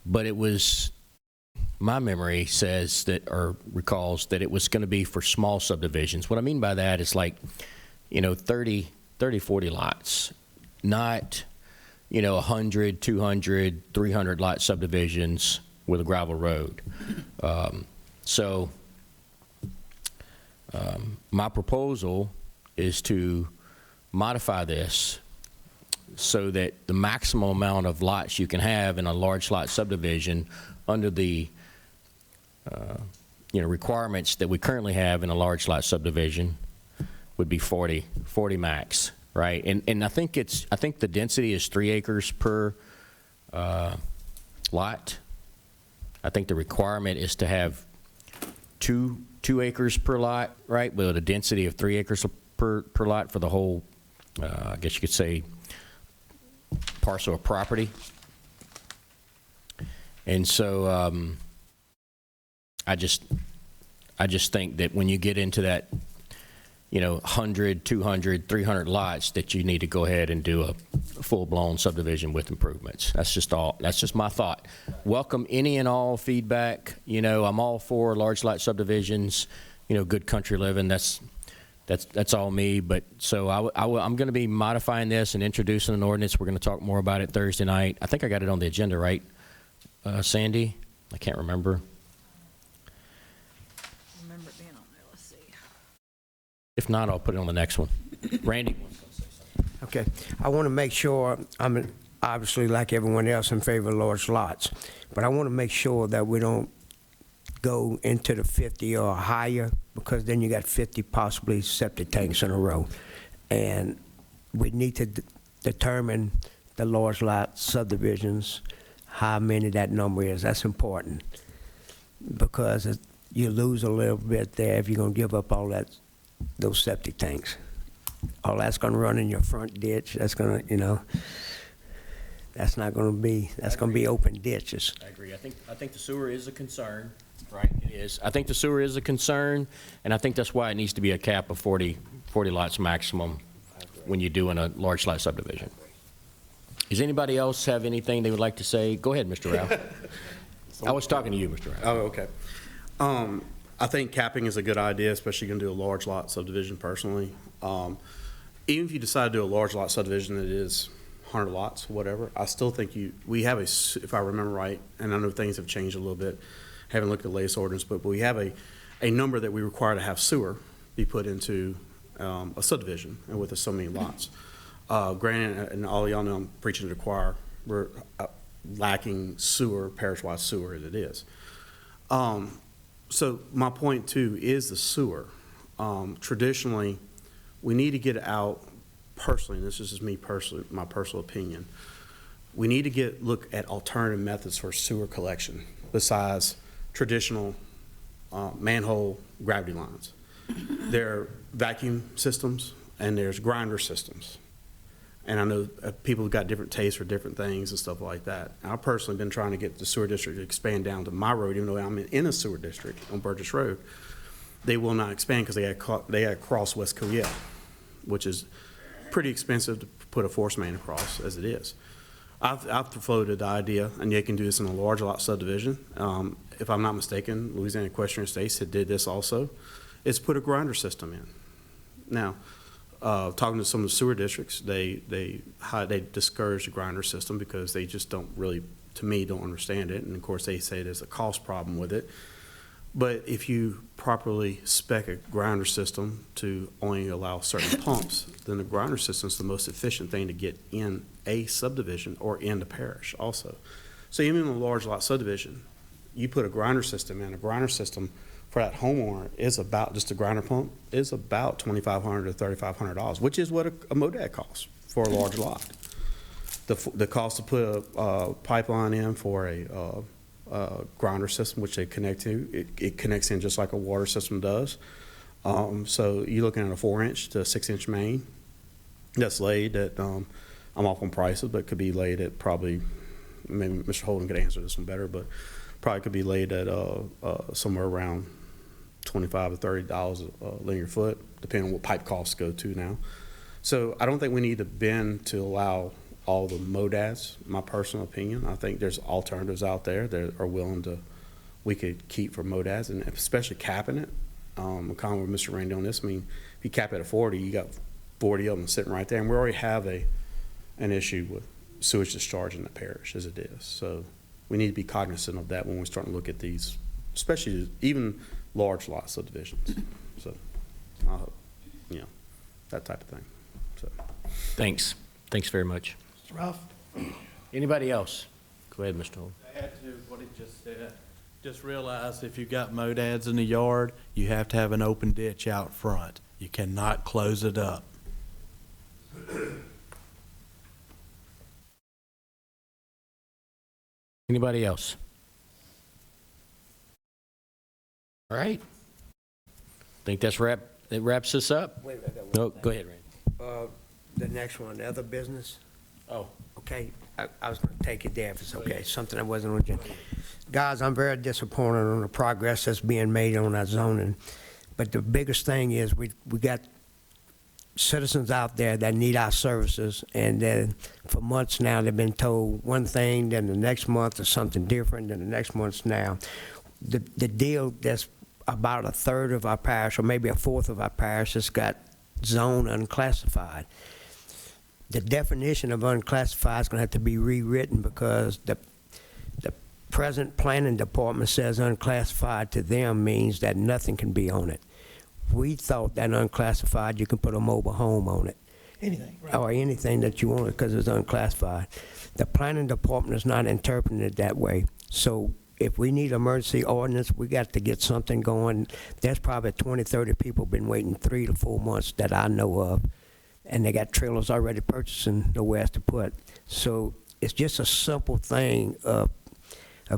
But it was, my memory says that, or recalls that it was going to be for small subdivisions. What I mean by that is like, 30, 40 lots, not, 100, 200, 300 lot subdivisions with a gravel road. My proposal is to modify this so that the maximum amount of lots you can have in a large lot subdivision under the requirements that we currently have in a large lot subdivision would be 40 max, right? And I think the density is 3 acres per lot. I think the requirement is to have two acres per lot, right? With a density of 3 acres per lot for the whole, I guess you could say, parcel of property. And so I just think that when you get into that, 100, 200, 300 lots, that you need to go ahead and do a full-blown subdivision with improvements. That's just my thought. Welcome any and all feedback. I'm all for large lot subdivisions, good country living. That's all me. But so I'm going to be modifying this and introducing an ordinance. We're going to talk more about it Thursday night. I think I got it on the agenda, right, Sandy? I can't remember. Remember it being on there, let's see. If not, I'll put it on the next one. Randy? Okay, I want to make sure, I'm obviously like everyone else in favor of large lots, but I want to make sure that we don't go into the 50 or higher, because then you got 50 possibly septic tanks in a row. And we need to determine the large lot subdivisions, how many that number is. That's important, because you lose a little bit there if you're going to give up all those septic tanks. All that's going to run in your front ditch. That's going to, that's not going to be, that's going to be open ditches. I agree. I think the sewer is a concern, right? It is. I think the sewer is a concern, and I think that's why it needs to be a cap of 40 lots maximum when you're doing a large lot subdivision. Does anybody else have anything they would like to say? Go ahead, Mr. Ralph. I was talking to you, Mr. Ralph. Oh, okay. I think capping is a good idea, especially going to do a large lot subdivision personally. Even if you decide to do a large lot subdivision that is 100 lots, whatever, I still think we have if I remember right, and I know things have changed a little bit, haven't looked at the latest ordinance, but we have a number that we require to have sewer be put into a subdivision, and with so many lots. Granted, and all y'all know I'm preaching to the choir, we're lacking sewer, parish-wide sewer as it is. So my point too is the sewer. Traditionally, we need to get out personally, and this is just me personally, my personal opinion. We need to look at alternative methods for sewer collection besides traditional manhole gravity lines. There are vacuum systems and there's grinder systems. And I know people have got different tastes for different things and stuff like that. And I've personally been trying to get the sewer district to expand down to my road, even though I'm in a sewer district on Burgess Road. They will not expand because they had cross West Coyette, which is pretty expensive to put a force main across as it is. I've floated the idea, and they can do this in a large lot subdivision. If I'm not mistaken, Louisiana Equestrian Estates did this also, is put a grinder system in. Now, talking to some of the sewer districts, they discourage the grinder system because they just don't really, to me, don't understand it. And of course, they say there's a cost problem with it. But if you properly spec a grinder system to only allow certain pumps, then the grinder system is the most efficient thing to get in a subdivision or in the parish also. So even in a large lot subdivision, you put a grinder system in, a grinder system for that homeowner is about, just a grinder pump, is about $2,500 to $3,500, which is what a MODAD costs for a large lot. The cost to put a pipeline in for a grinder system, which they connect to, it connects in just like a water system does. So you're looking at a 4-inch to 6-inch main that's laid at, I'm off on prices, but could be laid at probably, maybe Mr. Holden could answer this one better, but probably could be laid at somewhere around $25 to $30 a linear foot, depending on what pipe costs go to now. So I don't think we need to bend to allow all the MODAS, my personal opinion. I think there's alternatives out there that are willing to, we could keep for MODAS, and especially capping it. I'm kind of with Mr. Randy on this. I mean, if you cap it at 40, you got 40 of them sitting right there, and we already have an issue with sewage discharge in the parish as it is. So we need to be cognizant of that when we start to look at these, especially even large lot subdivisions. So, you know, that type of thing. So. Thanks. Thanks very much. Mr. Ralph? Anybody else? Go ahead, Mr. Holmes. To add to what he just said, just realize if you've got modads in the yard, you have to have an open ditch out front. You cannot close it up. Anybody else? All right. Think that wraps us up? Wait, I got one No, thing. go ahead, Randy. The next one, other business. Oh. Okay, I was going to take it there if it's okay, something I wasn't on the agenda. Guys, I'm very disappointed on the progress that's being made on that zoning. But the biggest thing is we got citizens out there that need our services, and then for months now, they've been told one thing, then the next month is something different, then the next month's now. The deal that's about a third of our parish, or maybe a fourth of our parish, has got zone unclassified. The definition of unclassified is going to have to be rewritten because the present planning department says unclassified to them means that nothing can be on it. We thought that unclassified, you can put a mobile home on it. Anything, right? Or anything that you want because it's unclassified. The planning department is not interpreting it that way. So if we need emergency ordinance, we got to get something going. There's probably 20, 30 people been waiting 3 to 4 months that I know of, and they got trailers already purchasing nowhere else to put. So it's just a simple thing of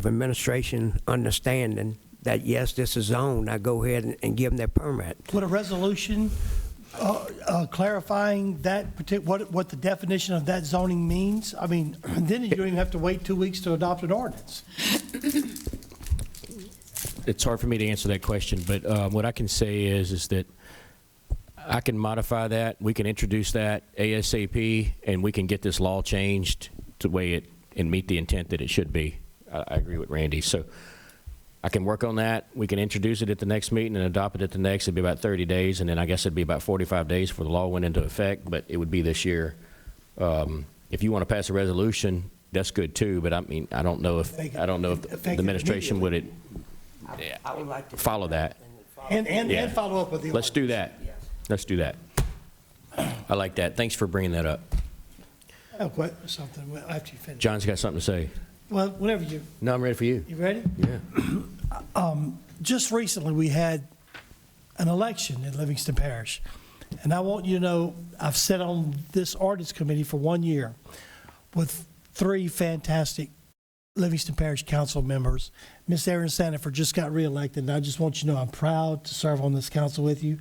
administration understanding that, yes, this is zoned, now go ahead and give them their permit. Would a resolution clarifying that what the definition of that zoning means? I mean, then you don't even have to wait 2 weeks to adopt an ordinance. It's hard for me to answer that question, but what I can say is that I can modify that. We can introduce that ASAP, and we can get this law changed to the way it and meet the intent that it should be. I agree with Randy. So I can work on that. We can introduce it at the next meeting and adopt it at the next. It'd be about 30 days, and then I guess it'd be about 45 days before the law went into effect, but it would be this year. If you want to pass a resolution, that's good too, but I mean, I don't know if the administration would I would like to follow that. And Yeah. follow up with the Let's do that. Let's do that. I like that. Thanks for bringing that up. ordinance. Something after you finish. John's got something to say. Well, whenever you No, I'm ready for you. ready? Yeah. Just recently, we had an election in Livingston Parish. And I want you to know, I've sat on this ordinance committee for 1 year with 3 fantastic Livingston Parish Council members. Miss Erin Sandifer just got reelected, and I just want you to know I'm proud to serve on this council with you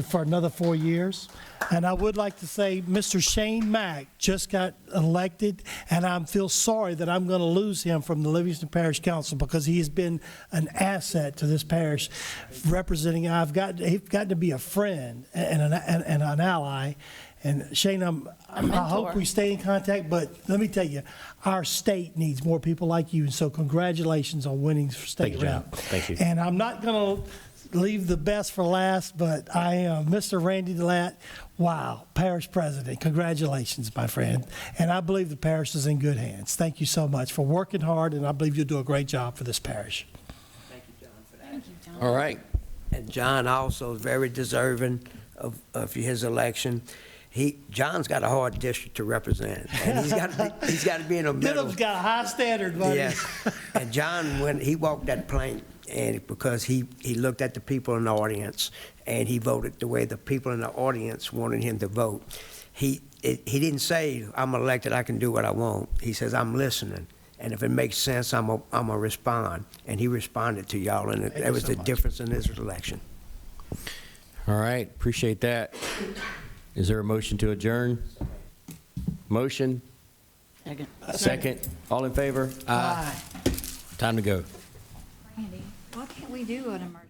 for another 4 years. And I would like to say Mr. Shane Mack just got elected, and I feel sorry that I'm going to lose him from the Livingston Parish Council because he has been an asset to this parish, representing. He's gotten to be a friend and an ally. And Shane, I hope we stay in contact, but let me tell you, our state needs more people like you, and so congratulations on winning state Thank you, John. rep. Thank you. And I'm not going to leave the best for last, but I am Mr. Randy DeLatte. Wow, parish president. Congratulations, my friend. And I believe the parish is in good hands. Thank you so much for working hard, and I believe you'll do a great job for this parish. Thank you, John, for that. All right. And John also is very deserving of his election. John's got a hard district to represent, and he's got to be in the middle. Middle's got a high standard, buddy. Yeah. And John, when he walked that plank, and because he looked at the people in the audience, and he voted the way the people in the audience wanted him to vote. He didn't say, I'm elected, I can do what I want. He says, I'm listening, and if it makes sense, I'm gonna respond. And he responded to y'all, and that was the difference in his election. All right. Appreciate that. Is there a motion to adjourn? Motion? Second. Second. All in favor? Aye. Time to go. Randy, why can't we do an emergency?